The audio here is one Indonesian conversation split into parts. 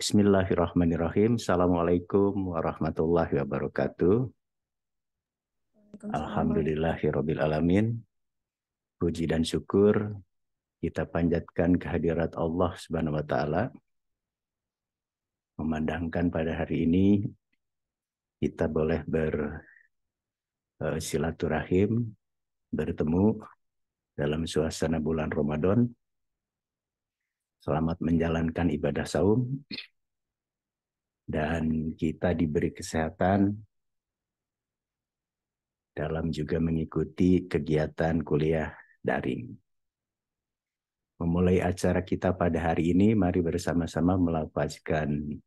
Bismillahirrahmanirrahim. Assalamualaikum warahmatullahi wabarakatuh. Waalaikumsalam Alhamdulillahirabbil alamin. Puji dan syukur kita panjatkan kehadirat Allah Subhanahu wa taala. Memandangkan pada hari ini kita boleh bersilaturahim, bertemu dalam suasana bulan Ramadan. Selamat menjalankan ibadah saum dan kita diberi kesehatan dalam juga mengikuti kegiatan kuliah daring. Memulai acara kita pada hari ini, mari bersama-sama melafazkan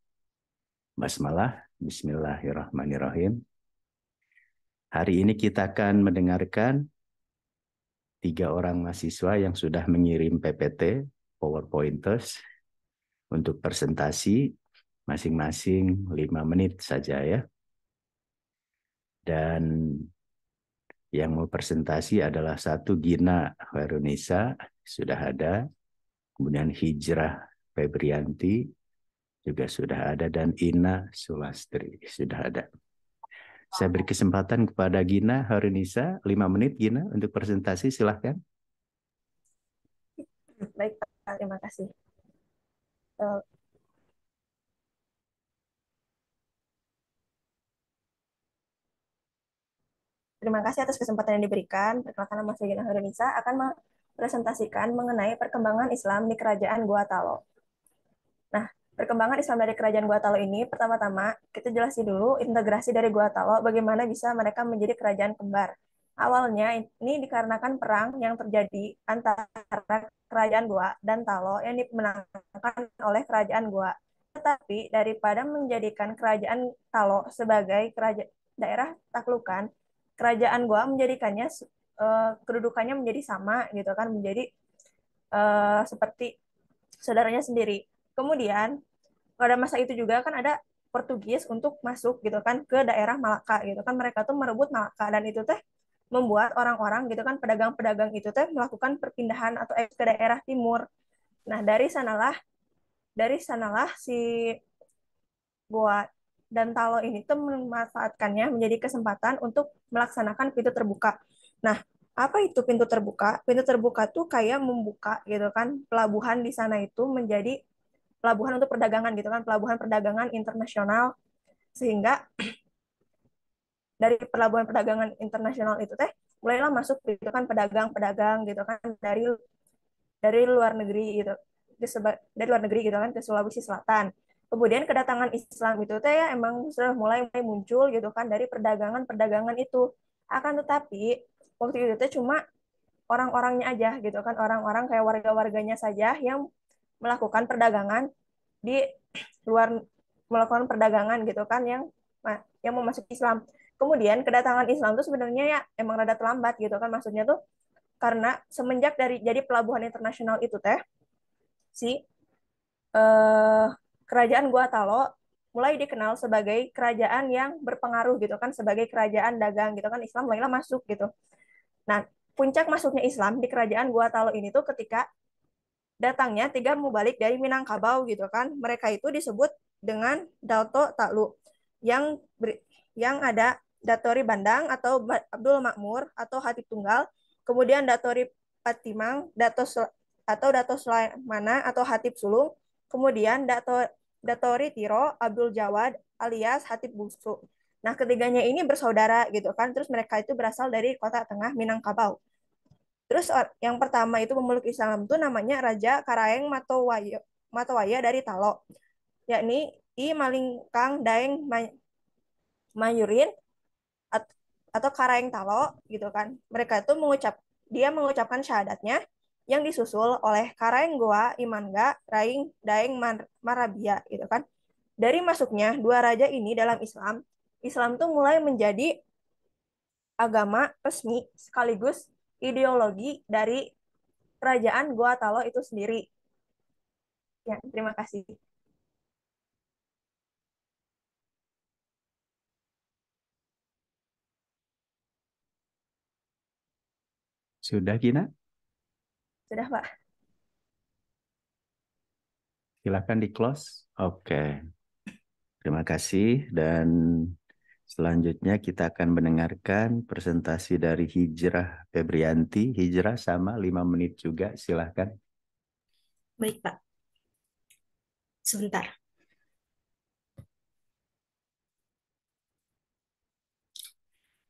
basmalah. Bismillahirrahmanirrahim. Hari ini kita akan mendengarkan 3 orang mahasiswa yang sudah mengirim PPT, PowerPointers, untuk presentasi masing-masing 5 menit saja ya. Dan yang mau presentasi adalah satu Gina Khairunisa, sudah ada. Kemudian Hijrah Febrianti juga sudah ada, dan Ina Sulastri sudah ada. Saya beri kesempatan kepada Gina Khairunisa, 5 menit Gina untuk presentasi, silahkan. Baik, Pak. Terima kasih. Eh, Terima kasih atas kesempatan yang diberikan. Perkenalkan, nama saya Gina Indonesia akan mempresentasikan mengenai perkembangan Islam di Kerajaan Gua Talo. Nah, perkembangan Islam dari Kerajaan Gua Talo ini, pertama-tama kita jelasin dulu integrasi dari Gua Talo, bagaimana bisa mereka menjadi kerajaan kembar. Awalnya ini dikarenakan perang yang terjadi antara Kerajaan Gua dan Talo yang dimenangkan oleh Kerajaan Gua. Tetapi daripada menjadikan Kerajaan Talo sebagai daerah taklukan, Kerajaan Gua menjadikannya kedudukannya menjadi sama gitu kan, menjadi seperti saudaranya sendiri. Kemudian pada masa itu juga kan ada Portugis untuk masuk gitu kan ke daerah Malaka gitu kan, mereka tuh merebut Malaka, dan itu teh membuat orang-orang gitu kan, pedagang-pedagang itu teh melakukan perpindahan atau ke daerah timur. Nah, dari sanalah si Goa dan Talo ini tuh memanfaatkannya menjadi kesempatan untuk melaksanakan pintu terbuka. Nah, apa itu pintu terbuka? Pintu terbuka tuh kayak membuka gitu kan pelabuhan di sana itu menjadi pelabuhan untuk perdagangan gitu kan, pelabuhan perdagangan internasional, sehingga dari pelabuhan perdagangan internasional itu teh mulailah masuk gitu kan pedagang-pedagang gitu kan dari luar negeri gitu, dari luar negeri gitu kan ke Sulawesi Selatan. Kemudian kedatangan Islam itu teh ya emang sudah mulai muncul gitu kan dari perdagangan-perdagangan itu. Akan tetapi waktu itu teh cuma orang-orangnya aja gitu kan, orang-orang kayak warga-warganya saja yang melakukan perdagangan di luar, melakukan perdagangan gitu kan, yang mau masuk Islam. Kemudian kedatangan Islam itu sebenarnya ya emang rada terlambat gitu kan, maksudnya tuh karena semenjak dari jadi pelabuhan internasional itu teh si eh, kerajaan Gua Talo mulai dikenal sebagai kerajaan yang berpengaruh gitu kan, sebagai kerajaan dagang gitu kan, Islam mulailah masuk gitu. Nah, puncak masuknya Islam di kerajaan Gua Talo ini tuh ketika datangnya 3 mubalik dari Minangkabau gitu kan. Mereka itu disebut dengan Dato Taklu, yang yang ada Datori Bandang atau Abdul Makmur atau Hatip Tunggal, kemudian Datori Patimang, atau Dato Sulaimana atau Hatip Sulung, kemudian Datori Tiro Abdul Jawad alias Hatip Bungsu. Nah, ketiganya ini bersaudara gitu kan. Terus mereka itu berasal dari kota tengah Minangkabau. Terus yang pertama itu memeluk Islam itu namanya Raja Karaeng Matowaya dari Talo, yakni I Malingkang Daeng Mayurin atau Karaeng Talo gitu kan. Dia mengucapkan syahadatnya yang disusul oleh Karaeng Goa Imangga Raing Daeng Marabia gitu kan. Dari masuknya dua raja ini dalam Islam, Islam tuh mulai menjadi agama resmi sekaligus ideologi dari kerajaan Goa Talo itu sendiri. Ya, terima kasih. Sudah Gina? Sudah, Pak. Silakan di close. Oke. Terima kasih dan selanjutnya kita akan mendengarkan presentasi dari Hijrah Febrianti. Hijrah sama 5 menit juga, silakan. Baik, Pak. Sebentar.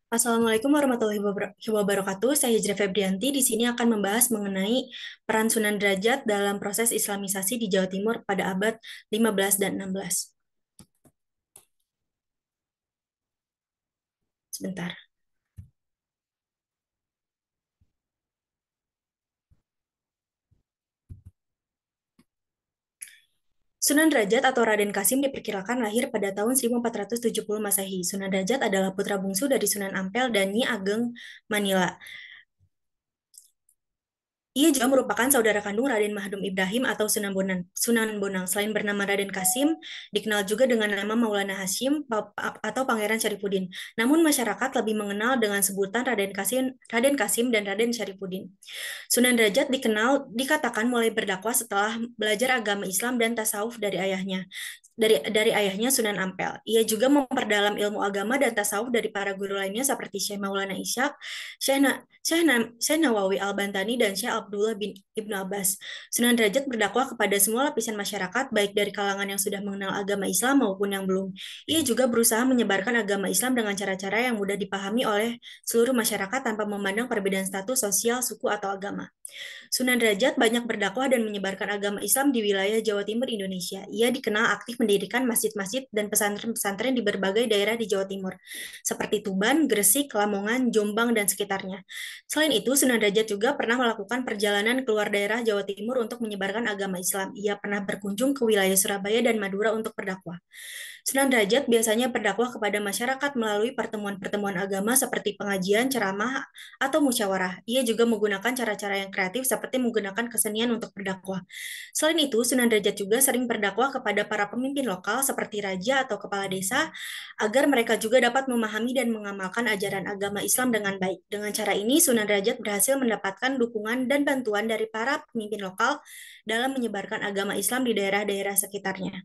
Assalamualaikum warahmatullahi wabarakatuh. Saya Hijrah Febrianti. Di sini akan membahas mengenai peran Sunan Derajat dalam proses Islamisasi di Jawa Timur pada abad 15 dan 16. Sebentar. Sunan Derajat atau Raden Kasim diperkirakan lahir pada tahun 1470 Masehi. Sunan Derajat adalah putra bungsu dari Sunan Ampel dan Nyi Ageng Manila. Ia juga merupakan saudara kandung Raden Mahmud Ibrahim atau Sunan Bonang. Selain bernama Raden Kasim, dikenal juga dengan nama Maulana Hashim atau Pangeran Syarifuddin. Namun masyarakat lebih mengenal dengan sebutan Raden Kasim dan Raden Syarifuddin. Sunan Derajat dikatakan mulai berdakwah setelah belajar agama Islam dan tasawuf dari ayahnya. Dari ayahnya Sunan Ampel. Ia juga memperdalam ilmu agama dan tasawuf dari para guru lainnya seperti Syekh Maulana Ishaq, Syekh Nawawi Al-Bantani, dan Syekh Abdullah bin Ibnu Abbas. Sunan Derajat berdakwah kepada semua lapisan masyarakat, baik dari kalangan yang sudah mengenal agama Islam maupun yang belum. Ia juga berusaha menyebarkan agama Islam dengan cara-cara yang mudah dipahami oleh seluruh masyarakat tanpa memandang perbedaan status sosial, suku, atau agama. Sunan Derajat banyak berdakwah dan menyebarkan agama Islam di wilayah Jawa Timur Indonesia. Ia dikenal aktif mendirikan masjid-masjid dan pesantren-pesantren di berbagai daerah di Jawa Timur, seperti Tuban, Gresik, Lamongan, Jombang, dan sekitarnya. Selain itu, Sunan Derajat juga pernah melakukan perjalanan keluar daerah Jawa Timur untuk menyebarkan agama Islam. Ia pernah berkunjung ke wilayah Surabaya dan Madura untuk berdakwah. Sunan Derajat biasanya berdakwah kepada masyarakat melalui pertemuan-pertemuan agama seperti pengajian, ceramah, atau musyawarah. Ia juga menggunakan cara-cara yang kreatif seperti menggunakan kesenian untuk berdakwah. Selain itu, Sunan Derajat juga sering berdakwah kepada para pemimpin lokal seperti raja atau kepala desa agar mereka juga dapat memahami dan mengamalkan ajaran agama Islam dengan baik. Dengan cara ini, Sunan Derajat berhasil mendapatkan dukungan dan bantuan dari para pemimpin lokal dalam menyebarkan agama Islam di daerah-daerah sekitarnya.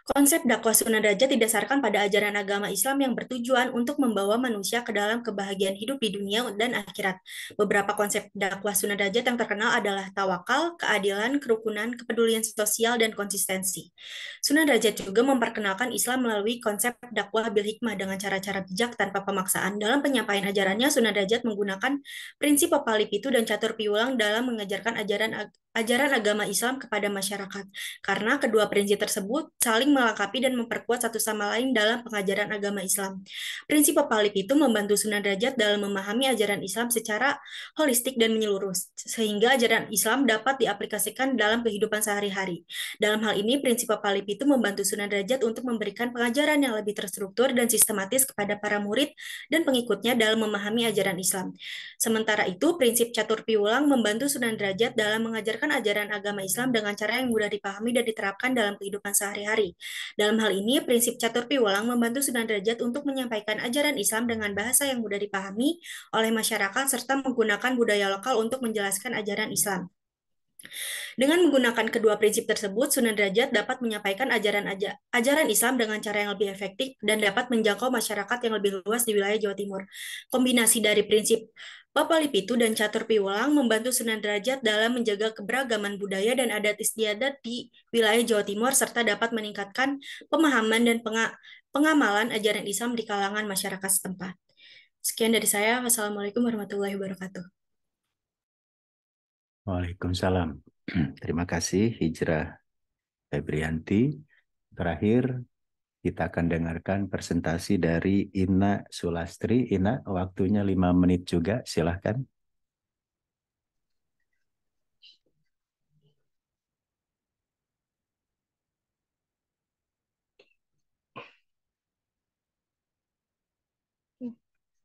Konsep dakwah Sunan Derajat didasarkan pada ajaran agama Islam yang bertujuan untuk membawa manusia ke dalam kebahagiaan hidup di dunia dan akhirat. Beberapa konsep dakwah Sunan Derajat yang terkenal adalah tawakal, keadilan, kerukunan, kepedulian sosial, dan konsistensi. Sunan Derajat juga memperkenalkan Islam melalui konsep dakwah bil hikmah dengan cara-cara bijak tanpa pemaksaan. Dalam penyampaian ajarannya, Sunan Derajat menggunakan prinsip Papalipitu dan catur piulang dalam mengajarkan ajaran agama Islam kepada masyarakat. Karena kedua prinsip tersebut saling melengkapi dan memperkuat satu sama lain dalam pengajaran agama Islam. Prinsip Papalip itu membantu Sunan Derajat dalam memahami ajaran Islam secara holistik dan menyeluruh, sehingga ajaran Islam dapat diaplikasikan dalam kehidupan sehari-hari. Dalam hal ini, prinsip Papalip itu membantu Sunan Derajat untuk memberikan pengajaran yang lebih terstruktur dan sistematis kepada para murid dan pengikutnya dalam memahami ajaran Islam. Sementara itu, prinsip catur piulang membantu Sunan Derajat dalam mengajarkan ajaran agama Islam dengan cara yang mudah dipahami dan diterapkan dalam kehidupan sehari-hari. Dalam hal ini, prinsip catur piulang membantu Sunan Derajat untuk menyampaikan ajaran Islam dengan bahasa yang mudah dipahami oleh masyarakat serta menggunakan budaya lokal untuk menjelaskan ajaran Islam. Dengan menggunakan kedua prinsip tersebut, Sunan Derajat dapat menyampaikan ajaran Islam dengan cara yang lebih efektif dan dapat menjangkau masyarakat yang lebih luas di wilayah Jawa Timur. Kombinasi dari prinsip Papalipitu dan catur piulang membantu Sunan Derajat dalam menjaga keberagaman budaya dan adat istiadat di wilayah Jawa Timur serta dapat meningkatkan pemahaman dan pengamalan ajaran Islam di kalangan masyarakat setempat. Sekian dari saya. Wassalamualaikum warahmatullahi wabarakatuh. Waalaikumsalam. Terima kasih Hijrah Febrianti. Terakhir, kita akan dengarkan presentasi dari Ina Sulastri. Ina, waktunya 5 menit juga, silahkan.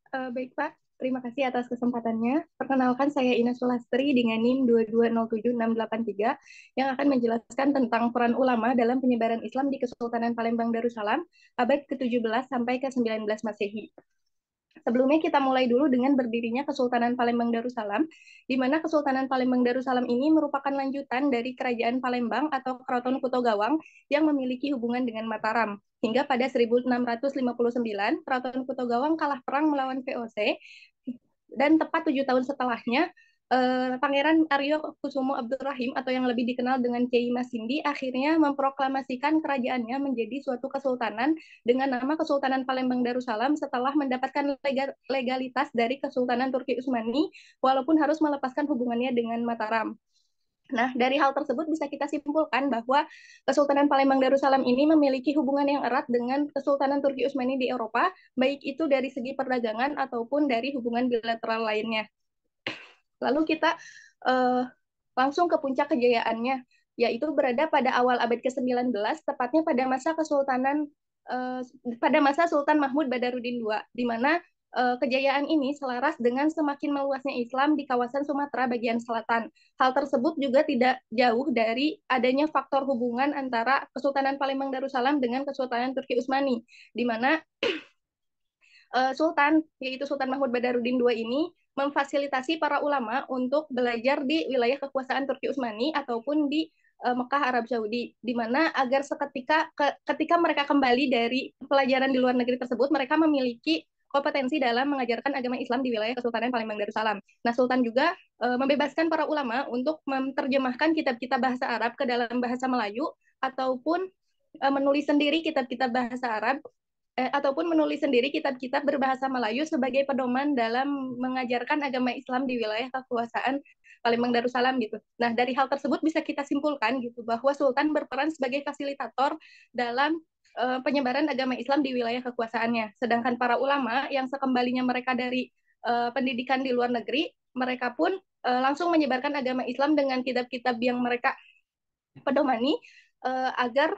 Baik Pak, terima kasih atas kesempatannya. Perkenalkan saya Ina Sulastri dengan NIM 2207683 yang akan menjelaskan tentang peran ulama dalam penyebaran Islam di Kesultanan Palembang Darussalam abad ke-17 sampai ke-19 Masehi. Sebelumnya kita mulai dulu dengan berdirinya Kesultanan Palembang Darussalam, di mana Kesultanan Palembang Darussalam ini merupakan lanjutan dari Kerajaan Palembang atau Keraton Kuto Gawang yang memiliki hubungan dengan Mataram. Hingga pada 1659, Keraton Kuto Gawang kalah perang melawan VOC, dan tepat 7 tahun setelahnya, Pangeran Aryo Kusumo Abdurrahim atau yang lebih dikenal dengan Kiai Masindi akhirnya memproklamasikan kerajaannya menjadi suatu kesultanan dengan nama Kesultanan Palembang Darussalam setelah mendapatkan legalitas dari Kesultanan Turki Utsmani walaupun harus melepaskan hubungannya dengan Mataram. Nah, dari hal tersebut bisa kita simpulkan bahwa Kesultanan Palembang Darussalam ini memiliki hubungan yang erat dengan Kesultanan Turki Utsmani di Eropa, baik itu dari segi perdagangan ataupun dari hubungan bilateral lainnya. Lalu kita langsung ke puncak kejayaannya, yaitu berada pada awal abad ke-19, tepatnya pada masa Kesultanan pada masa Sultan Mahmud Badarudin II, di mana kejayaan ini selaras dengan semakin meluasnya Islam di kawasan Sumatera bagian selatan. Hal tersebut juga tidak jauh dari adanya faktor hubungan antara Kesultanan Palembang Darussalam dengan Kesultanan Turki Utsmani, di mana Sultan, yaitu Sultan Mahmud Badarudin II ini memfasilitasi para ulama untuk belajar di wilayah kekuasaan Turki Utsmani ataupun di Mekah, Arab Saudi, di mana agar ketika mereka kembali dari pelajaran di luar negeri tersebut, mereka memiliki kompetensi dalam mengajarkan agama Islam di wilayah Kesultanan Palembang Darussalam. Nah, Sultan juga membebaskan para ulama untuk menerjemahkan kitab-kitab bahasa Arab ke dalam bahasa Melayu ataupun menulis sendiri kitab-kitab bahasa Arab ataupun menulis sendiri kitab-kitab berbahasa Melayu sebagai pedoman dalam mengajarkan agama Islam di wilayah kekuasaan Palembang Darussalam gitu. Nah, dari hal tersebut bisa kita simpulkan gitu bahwa Sultan berperan sebagai fasilitator dalam penyebaran agama Islam di wilayah kekuasaannya. Sedangkan para ulama yang sekembalinya mereka dari pendidikan di luar negeri, mereka pun langsung menyebarkan agama Islam dengan kitab-kitab yang mereka pedomani agar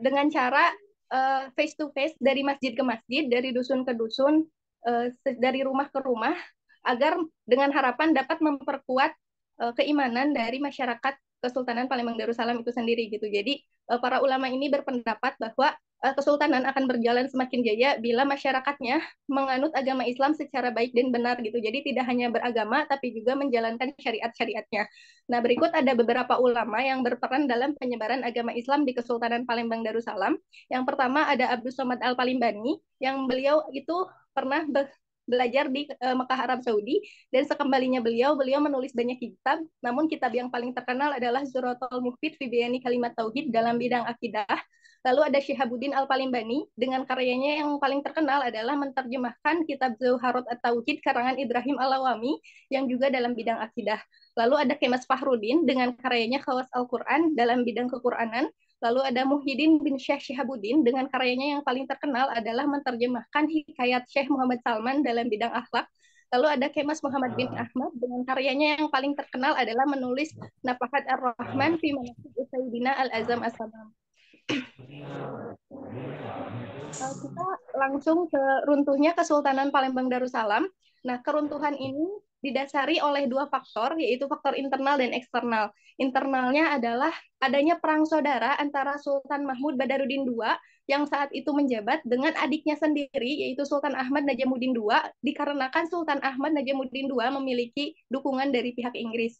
dengan cara face to face dari masjid ke masjid, dari dusun ke dusun, dari rumah ke rumah, agar dengan harapan dapat memperkuat keimanan dari masyarakat Kesultanan Palembang Darussalam itu sendiri gitu. Jadi para ulama ini berpendapat bahwa kesultanan akan berjalan semakin jaya bila masyarakatnya menganut agama Islam secara baik dan benar gitu. Jadi tidak hanya beragama tapi juga menjalankan syariat-syariatnya. Nah, berikut ada beberapa ulama yang berperan dalam penyebaran agama Islam di Kesultanan Palembang Darussalam. Yang pertama ada Abdus Somad Al-Palimbani, yang beliau itu pernah belajar di Mekah, Arab Saudi, dan sekembalinya beliau menulis banyak kitab, namun kitab yang paling terkenal adalah Zuratul Mufid fi Bayani Kalimat Tauhid dalam bidang akidah. Lalu ada Syihabuddin Al-Palimbani, dengan karyanya yang paling terkenal adalah menerjemahkan kitab Zuharut At-Tauhid karangan Ibrahim Al-Lawami yang juga dalam bidang akidah. Lalu ada Kemas Fahrudin dengan karyanya Khawas Al-Quran dalam bidang kequranan. Lalu ada Muhyiddin bin Syekh Syihabuddin dengan karyanya yang paling terkenal adalah menerjemahkan hikayat Syekh Muhammad Salman dalam bidang akhlak. Lalu ada Kemas Muhammad bin Ahmad dengan karyanya yang paling terkenal adalah menulis Nafahat Ar-Rahman fi Manaqib Usaidina Al-Azam As-Samam. Kita langsung ke runtuhnya Kesultanan Palembang Darussalam. Nah, keruntuhan ini didasari oleh dua faktor, yaitu faktor internal dan eksternal. Internalnya adalah adanya perang saudara antara Sultan Mahmud Badarudin II yang saat itu menjabat dengan adiknya sendiri, yaitu Sultan Ahmad Najamuddin II, dikarenakan Sultan Ahmad Najamuddin II memiliki dukungan dari pihak Inggris.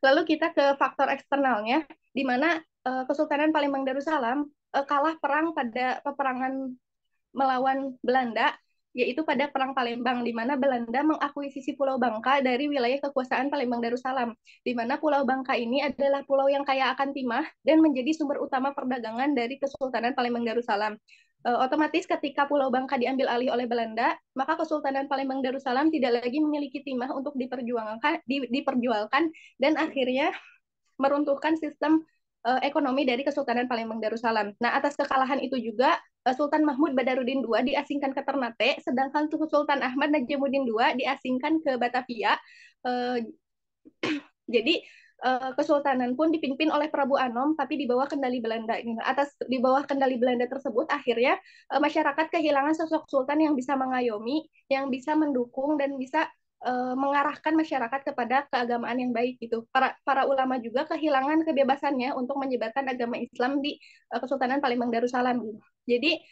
Lalu kita ke faktor eksternalnya, di mana Kesultanan Palembang Darussalam kalah perang pada peperangan melawan Belanda, yaitu pada Perang Palembang, di mana Belanda mengakuisisi Pulau Bangka dari wilayah kekuasaan Palembang Darussalam, di mana Pulau Bangka ini adalah pulau yang kaya akan timah dan menjadi sumber utama perdagangan dari Kesultanan Palembang Darussalam. Otomatis ketika Pulau Bangka diambil alih oleh Belanda, maka Kesultanan Palembang Darussalam tidak lagi memiliki timah untuk diperjualkan dan akhirnya meruntuhkan sistem ekonomi dari Kesultanan Palembang Darussalam. Nah, atas kekalahan itu juga Sultan Mahmud Badarudin II diasingkan ke Ternate, sedangkan Sultan Ahmad Najamuddin II diasingkan ke Batavia. Jadi kesultanan pun dipimpin oleh Prabu Anom, tapi di bawah kendali Belanda. Di bawah kendali Belanda tersebut, akhirnya masyarakat kehilangan sosok sultan yang bisa mengayomi, yang bisa mendukung dan bisa mengarahkan masyarakat kepada keagamaan yang baik gitu. Para ulama juga kehilangan kebebasannya untuk menyebarkan agama Islam di Kesultanan Palembang Darussalam gitu. Jadi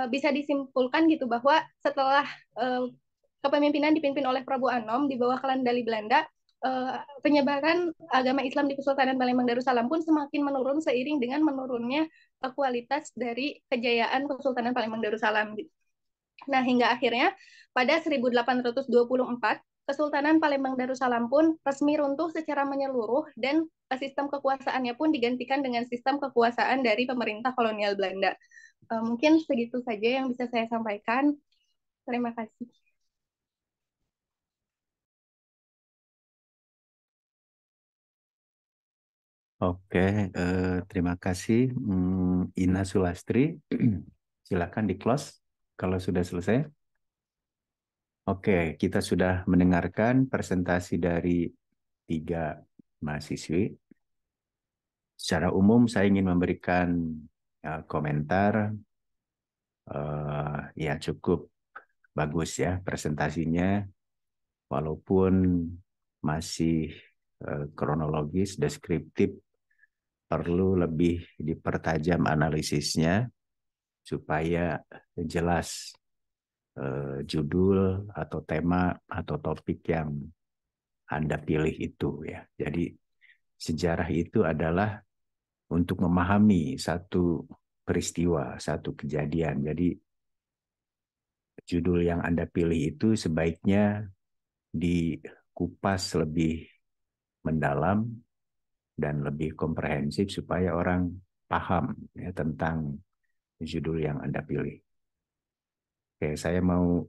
bisa disimpulkan gitu bahwa setelah kepemimpinan dipimpin oleh Prabu Anom di bawah Kelandali Belanda, penyebaran agama Islam di Kesultanan Palembang Darussalam pun semakin menurun seiring dengan menurunnya kualitas dari kejayaan Kesultanan Palembang Darussalam. Nah, hingga akhirnya pada 1824, Kesultanan Palembang Darussalam pun resmi runtuh secara menyeluruh dan sistem kekuasaannya pun digantikan dengan sistem kekuasaan dari pemerintah kolonial Belanda. Mungkin segitu saja yang bisa saya sampaikan. Terima kasih. Oke, terima kasih Ina Sulastri. Silakan di close kalau sudah selesai. Oke, kita sudah mendengarkan presentasi dari 3 mahasiswi. Secara umum saya ingin memberikan komentar. Ya cukup bagus ya presentasinya, walaupun masih kronologis, deskriptif, perlu lebih dipertajam analisisnya supaya jelas judul atau tema atau topik yang Anda pilih itu ya. Jadi sejarah itu adalah untuk memahami satu peristiwa, satu kejadian. Jadi judul yang Anda pilih itu sebaiknya dikupas lebih mendalam dan lebih komprehensif supaya orang paham ya, tentang judul yang Anda pilih. Oke, saya mau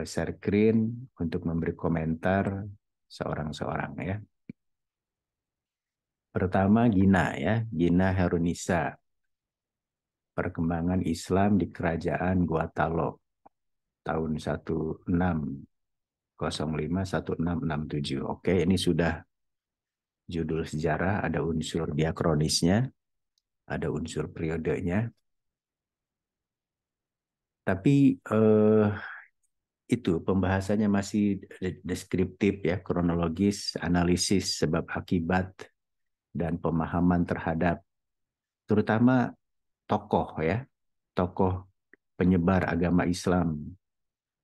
share screen untuk memberi komentar seorang-seorang ya. Pertama Gina ya, Gina Herunisa. Perkembangan Islam di Kerajaan Guatalo tahun 1605-1667. Oke, ini sudah judul sejarah, ada unsur diakronisnya, ada unsur periodenya. Tapi itu pembahasannya masih deskriptif ya, kronologis, analisis sebab akibat dan pemahaman terhadap terutama tokoh ya, tokoh penyebar agama Islam,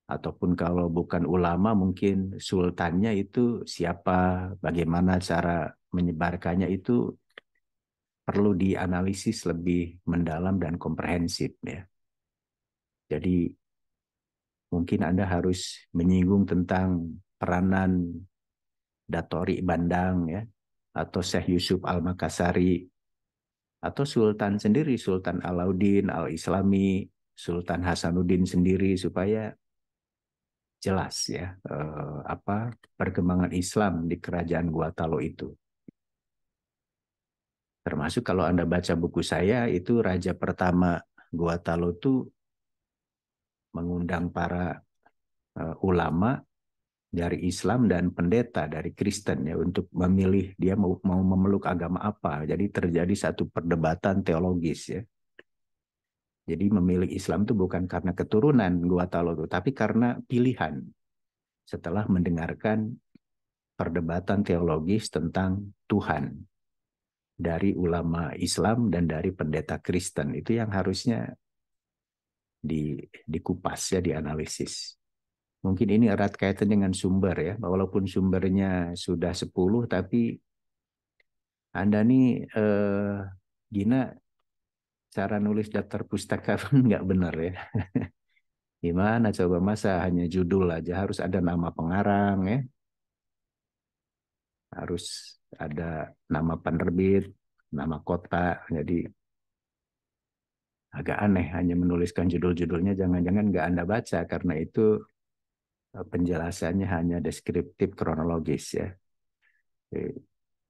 ataupun kalau bukan ulama mungkin sultannya itu siapa, bagaimana cara menyebarkannya, itu perlu dianalisis lebih mendalam dan komprehensif ya. Jadi mungkin Anda harus menyinggung tentang peranan Datori Bandang ya, atau Syekh Yusuf Al-Makassari, atau Sultan sendiri, Sultan Alauddin Al-Islami, Sultan Hasanuddin sendiri, supaya jelas ya apa perkembangan Islam di Kerajaan Guatalo itu. Termasuk kalau Anda baca buku saya, itu raja pertama Guatalo itu mengundang para ulama dari Islam dan pendeta dari Kristen ya untuk memilih dia mau memeluk agama apa. Jadi terjadi satu perdebatan teologis ya. Jadi memilih Islam itu bukan karena keturunan Guatalo itu, tapi karena pilihan. Setelah mendengarkan perdebatan teologis tentang Tuhan dari ulama Islam dan dari pendeta Kristen, itu yang harusnya dikupas ya, dianalisis. Mungkin ini erat kaitan dengan sumber ya, walaupun sumbernya sudah 10, tapi Anda nih Gina, cara nulis daftar pustaka pun nggak benar ya. Gimana coba, masa hanya judul aja, harus ada nama pengarang ya, harus ada nama penerbit, nama kota. Jadi agak aneh hanya menuliskan judul-judulnya, jangan-jangan nggak Anda baca karena itu penjelasannya hanya deskriptif kronologis ya.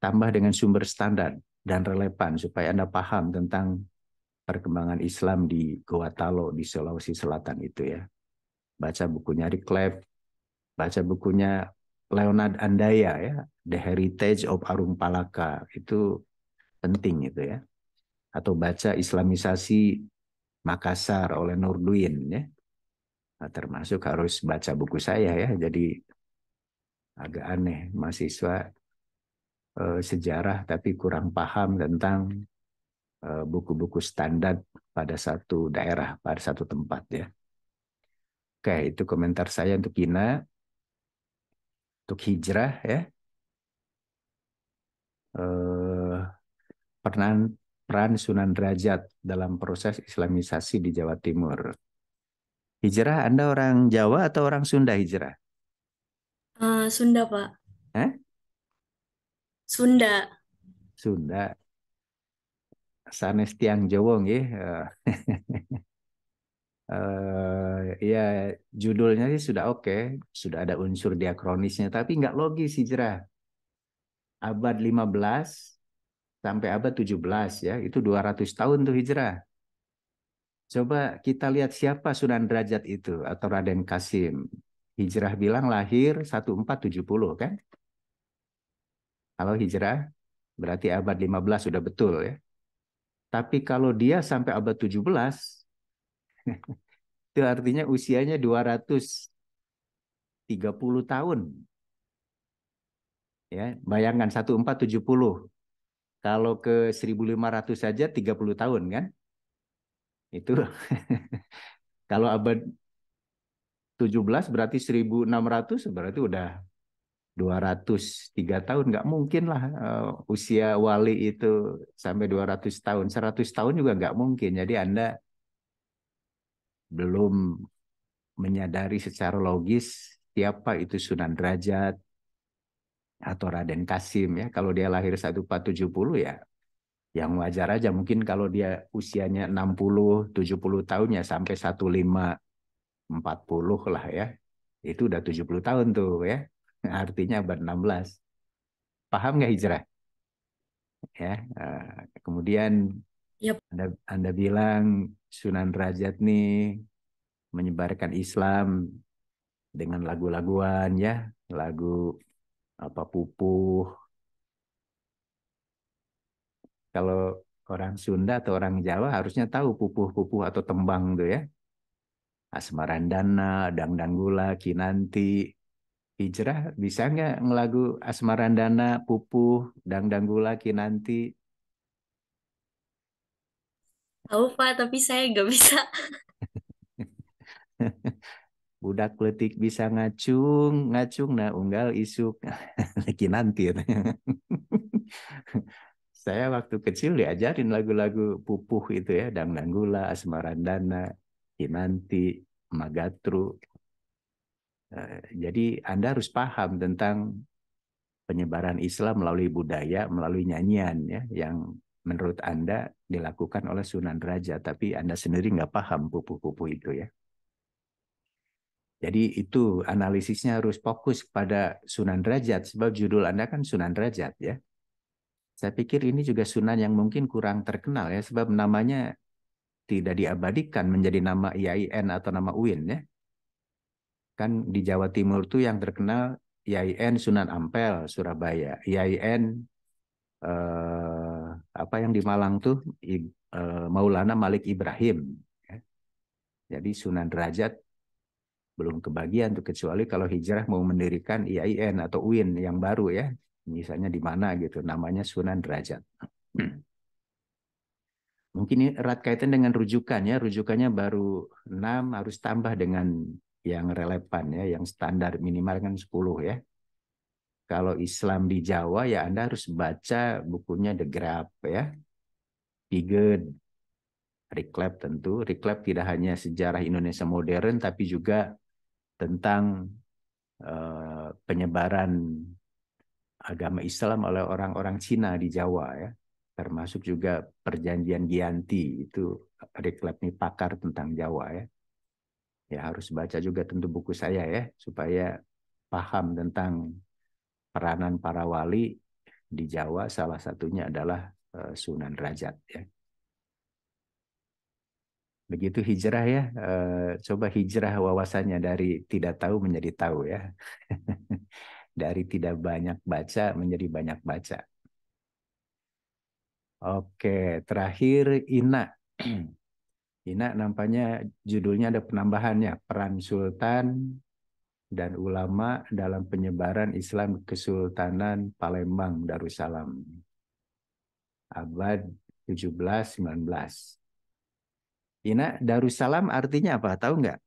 Tambah dengan sumber standar dan relevan supaya Anda paham tentang perkembangan Islam di Guatalo di Sulawesi Selatan itu ya. Baca bukunya Rick Cleve, baca bukunya Leonard Andaya ya, The Heritage of Arung Palaka, itu penting itu ya. Atau baca Islamisasi Makassar oleh Nurduin ya. Nah, termasuk harus baca buku saya ya. Jadi agak aneh mahasiswa sejarah tapi kurang paham tentang buku-buku standar pada satu daerah, pada satu tempat ya. Oke, itu komentar saya untuk Gina. Untuk hijrah ya. Peran Sunan Derajat dalam proses Islamisasi di Jawa Timur. Hijrah, Anda orang Jawa atau orang Sunda hijrah? Sunda, Pak. Sunda. Sunda. Sanes tiang Jawa nggih. Ya judulnya sih sudah oke, sudah ada unsur diakronisnya, tapi nggak logis hijrah. Abad 15 sampai abad 17 ya, itu 200 tahun tuh hijrah. Coba kita lihat siapa Sunan Derajat itu atau Raden Kasim. Hijrah bilang lahir 1470 kan? Kalau hijrah berarti abad 15 sudah betul ya. Tapi kalau dia sampai abad 17 itu artinya usianya 230 tahun. Ya, bayangkan 1470. Kalau ke 1500 saja 30 tahun kan? Itu kalau abad 17 berarti 1600 berarti udah 203 tahun. Nggak mungkin lah usia wali itu sampai 200 tahun. 100 tahun juga nggak mungkin. Jadi Anda belum menyadari secara logis siapa itu Sunan Derajat atau Raden Kasim ya. Kalau dia lahir 1470 ya yang wajar aja. Mungkin kalau dia usianya 60, 70 tahun ya sampai 1540 lah ya. Itu udah 70 tahun tuh ya. Artinya abad 16. Paham nggak hijrah? Ya. Kemudian Yap. Anda bilang Sunan Derajat nih menyebarkan Islam dengan lagu-laguan ya, lagu apa Pupuh. Kalau orang Sunda atau orang Jawa harusnya tahu Pupuh-pupuh atau tembang tuh ya. Asmarandana, Dangdanggula, Kinanti. Hijrah bisa nggak ngelagu Asmarandana, Pupuh, Dangdanggula, Kinanti? Tahu, Pak, tapi saya nggak bisa. Budak letik bisa ngacung, ngacung nah unggal isuk. Kinanti. Saya waktu kecil diajarin lagu-lagu Pupuh itu ya, Dangdanggula, Asmarandana, Kinanti, Magatru. Jadi Anda harus paham tentang penyebaran Islam melalui budaya, melalui nyanyian ya, yang menurut Anda dilakukan oleh Sunan Derajat, tapi Anda sendiri nggak paham pupuh-pupuh itu ya. Jadi itu analisisnya harus fokus pada Sunan Derajat, sebab judul Anda kan Sunan Derajat ya. Saya pikir ini juga Sunan yang mungkin kurang terkenal ya, sebab namanya tidak diabadikan menjadi nama IAIN atau nama UIN ya. Kan di Jawa Timur tuh yang terkenal IAIN Sunan Ampel, Surabaya. IAIN apa yang di Malang tuh Maulana Malik Ibrahim. Ya. Jadi Sunan Derajat belum kebagian tuh kecuali kalau hijrah mau mendirikan IAIN atau UIN yang baru ya. Misalnya di mana gitu, namanya Sunan Derajat. Mungkin ini erat kaitan dengan rujukannya. Rujukannya baru 6, harus tambah dengan yang relevan ya, yang standar minimal kan 10 ya. Kalau Islam di Jawa ya Anda harus baca bukunya The Grab ya. Piged, Reclap tentu. Reclap tidak hanya sejarah Indonesia modern tapi juga tentang penyebaran agama Islam oleh orang-orang Cina di Jawa ya. Termasuk juga perjanjian Giyanti, itu Reclap nih pakar tentang Jawa ya. Ya harus baca juga tentu buku saya ya supaya paham tentang peranan para wali di Jawa, salah satunya adalah Sunan Derajat ya. Begitu hijrah ya, coba hijrah wawasannya dari tidak tahu menjadi tahu ya. Dari tidak banyak baca menjadi banyak baca. Oke, terakhir Ina. Ina nampaknya judulnya ada penambahannya, peran Sultan dan ulama dalam penyebaran Islam Kesultanan Palembang Darussalam. Abad 17, 19. Ina, Darussalam artinya apa? Tahu nggak?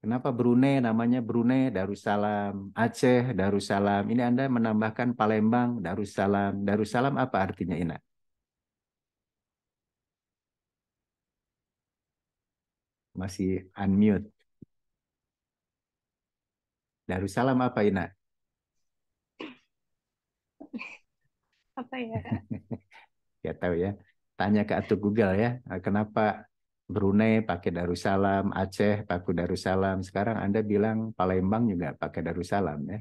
Kenapa Brunei namanya Brunei Darussalam, Aceh Darussalam. Ini Anda menambahkan Palembang Darussalam. Darussalam apa artinya, Ina? Masih unmute. Darussalam apa, Ina? Apa ya? Ya tahu ya. Tanya ke Atuk Google ya. Kenapa Brunei pakai Darussalam, Aceh pakai Darussalam. Sekarang Anda bilang Palembang juga pakai Darussalam ya.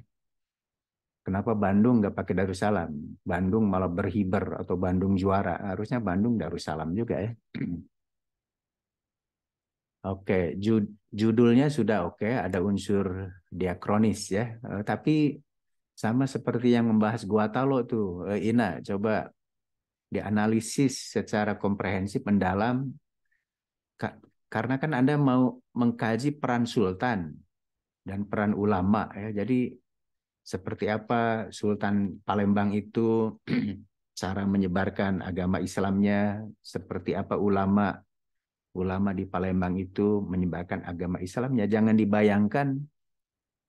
Kenapa Bandung nggak pakai Darussalam? Bandung malah berhiber atau Bandung juara. Harusnya Bandung Darussalam juga ya. Oke, judulnya sudah oke, ada unsur diakronis ya. Tapi sama seperti yang membahas Gua Talo tuh, Ina, coba dianalisis secara komprehensif mendalam, karena kan Anda mau mengkaji peran sultan dan peran ulama ya. Jadi seperti apa Sultan Palembang itu cara menyebarkan agama Islamnya, seperti apa ulama di Palembang itu menyebarkan agama Islamnya. Jangan dibayangkan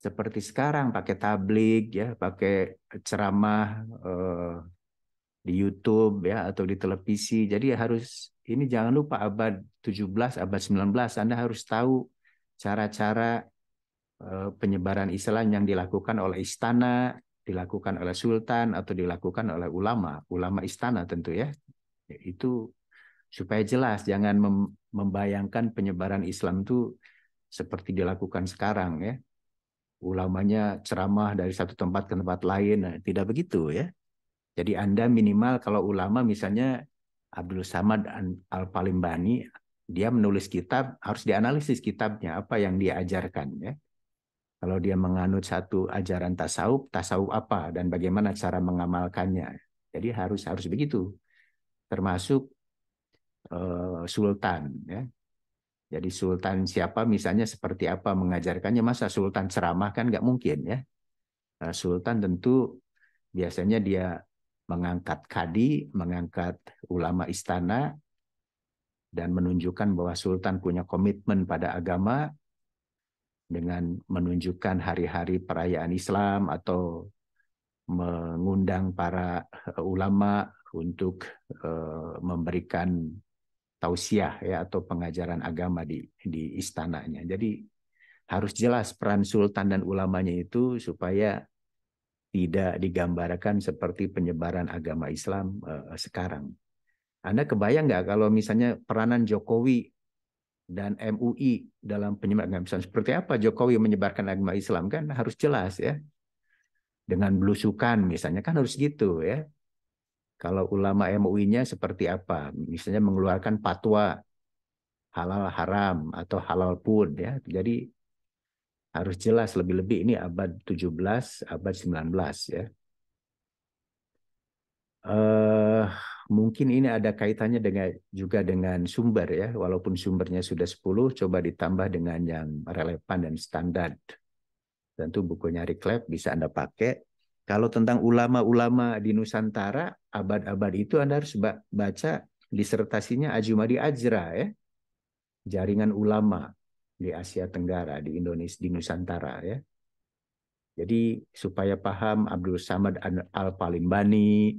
seperti sekarang pakai tabligh ya, pakai ceramah di YouTube ya atau di televisi. Jadi harus ini jangan lupa abad 17, abad 19 Anda harus tahu cara-cara penyebaran Islam yang dilakukan oleh istana, dilakukan oleh sultan atau dilakukan oleh ulama istana tentu ya. Itu supaya jelas, jangan membayangkan penyebaran Islam itu seperti dilakukan sekarang ya. Ulamanya ceramah dari satu tempat ke tempat lain, nah, tidak begitu ya. Jadi Anda minimal kalau ulama misalnya Abdul Samad Al-Palimbani, dia menulis kitab, harus dianalisis kitabnya, apa yang dia ajarkan ya. Kalau dia menganut satu ajaran tasawuf apa dan bagaimana cara mengamalkannya. Jadi harus begitu. Termasuk sultan ya. Jadi sultan siapa misalnya seperti apa mengajarkannya, masa sultan ceramah kan nggak mungkin ya. Sultan tentu biasanya dia mengangkat kadi, mengangkat ulama istana dan menunjukkan bahwa sultan punya komitmen pada agama dengan menunjukkan hari-hari perayaan Islam atau mengundang para ulama untuk memberikan tausiah ya atau pengajaran agama di istananya. Jadi harus jelas peran sultan dan ulamanya itu supaya tidak digambarkan seperti penyebaran agama Islam sekarang. Anda kebayang nggak kalau misalnya peranan Jokowi dan MUI dalam penyebaran agama Islam, seperti apa Jokowi menyebarkan agama Islam, kan harus jelas ya. Dengan belusukan misalnya kan harus gitu ya. Kalau ulama MUI-nya seperti apa? Misalnya mengeluarkan fatwa halal haram atau halal pun ya. Jadi harus jelas, lebih-lebih ini abad 17, abad 19 ya. Mungkin ini ada kaitannya juga dengan sumber ya. Walaupun sumbernya sudah 10, coba ditambah dengan yang relevan dan standar. Tentu bukunya Riklep bisa Anda pakai. Kalau tentang ulama-ulama di Nusantara, abad-abad itu Anda harus baca disertasinya Ajumadi Ajra ya. Jaringan ulama di Asia Tenggara, di Indonesia, di Nusantara ya. Jadi supaya paham Abdul Samad Al-Palimbani,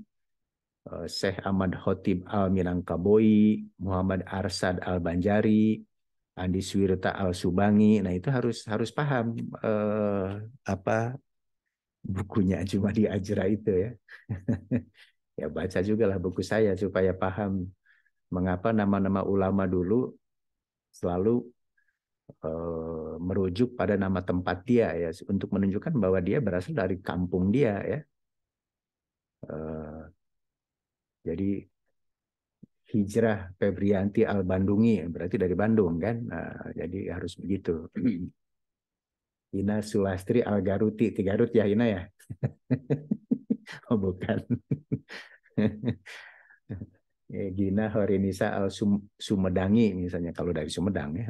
Syekh Ahmad Khotib Al-Minangkaboi, Muhammad Arsad Al-Banjari, Andi Suwirta Al-Subangi. Nah, itu harus paham apa bukunya Ajumadi Ajra itu ya. Ya baca juga lah buku saya supaya paham mengapa nama-nama ulama dulu selalu merujuk pada nama tempat dia ya, untuk menunjukkan bahwa dia berasal dari kampung dia ya. Jadi Hijrah Febrianti Al-Bandungi berarti dari Bandung kan. Nah, jadi harus begitu. Ina Sulastri Al-Garuti, di Garut ya Ina ya? Oh bukan. Gina Horinisa Al-Sumedangi misalnya kalau dari Sumedang ya.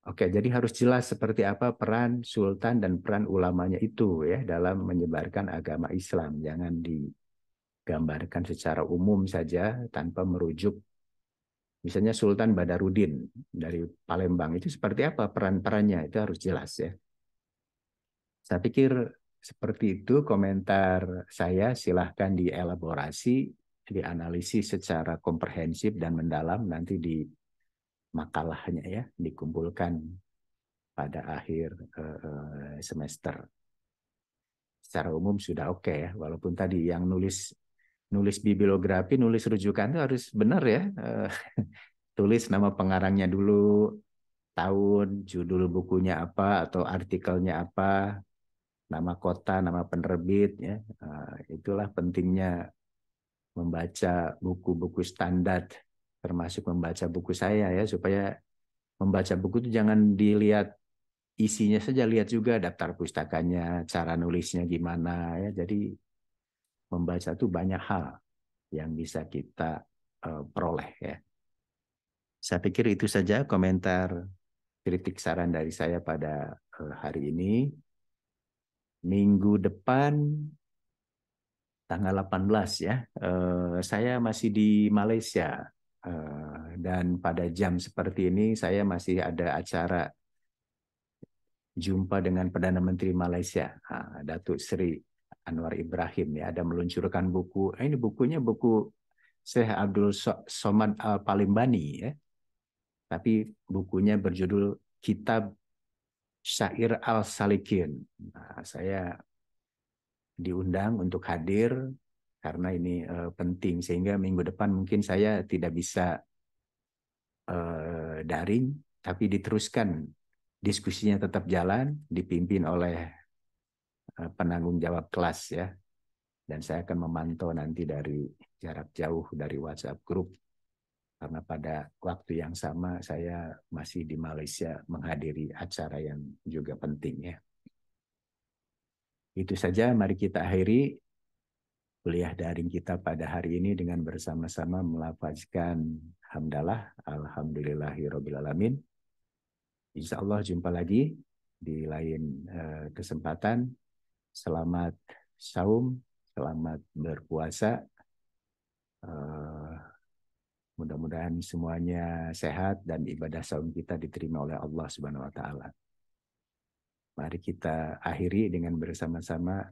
Oke, jadi harus jelas seperti apa peran sultan dan peran ulamanya itu ya dalam menyebarkan agama Islam. Jangan gambarkan secara umum saja tanpa merujuk. Misalnya Sultan Badarudin dari Palembang itu seperti apa peran-perannya, itu harus jelas ya. Saya pikir seperti itu komentar saya, silahkan dielaborasi, dianalisis secara komprehensif dan mendalam nanti di makalahnya ya, dikumpulkan pada akhir semester. Secara umum sudah oke ya, walaupun tadi yang nulis bibliografi, nulis rujukan itu harus benar ya. Tulis nama pengarangnya dulu, tahun, judul bukunya apa atau artikelnya apa, nama kota, nama penerbit ya. Itulah pentingnya membaca buku-buku standar, termasuk membaca buku saya ya, supaya membaca buku itu jangan dilihat isinya saja, lihat juga daftar pustakanya, cara nulisnya gimana ya. Jadi membaca itu banyak hal yang bisa kita peroleh ya. Saya pikir itu saja komentar, kritik, saran dari saya pada hari ini. Minggu depan tanggal 18 ya, saya masih di Malaysia, dan pada jam seperti ini saya masih ada acara jumpa dengan Perdana Menteri Malaysia, Datuk Seri Anwar Ibrahim ya, ada meluncurkan buku. Ini bukunya buku Syekh Abdul Somad Al-Palimbani ya. Tapi bukunya berjudul Kitab Syair Al-Salikin. Nah, saya diundang untuk hadir karena ini penting, sehingga minggu depan mungkin saya tidak bisa daring, tapi diteruskan, diskusinya tetap jalan, dipimpin oleh penanggung jawab kelas ya, dan saya akan memantau nanti dari jarak jauh dari WhatsApp group, karena pada waktu yang sama saya masih di Malaysia menghadiri acara yang juga penting ya. Itu saja, mari kita akhiri kuliah daring kita pada hari ini dengan bersama-sama melafazkan hamdalah, alhamdulillahirobbilalamin. Insya Allah jumpa lagi di lain kesempatan. Selamat saum, selamat berpuasa. Mudah-mudahan semuanya sehat dan ibadah saum kita diterima oleh Allah Subhanahu wa taala. Mari kita akhiri dengan bersama-sama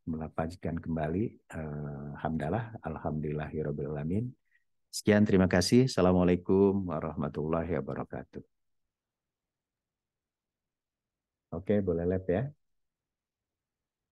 melafazkan kembali hamdalah, alhamdulillahirobbilalamin. Sekian, terima kasih. Assalamualaikum warahmatullahi wabarakatuh. Oke, boleh lab ya.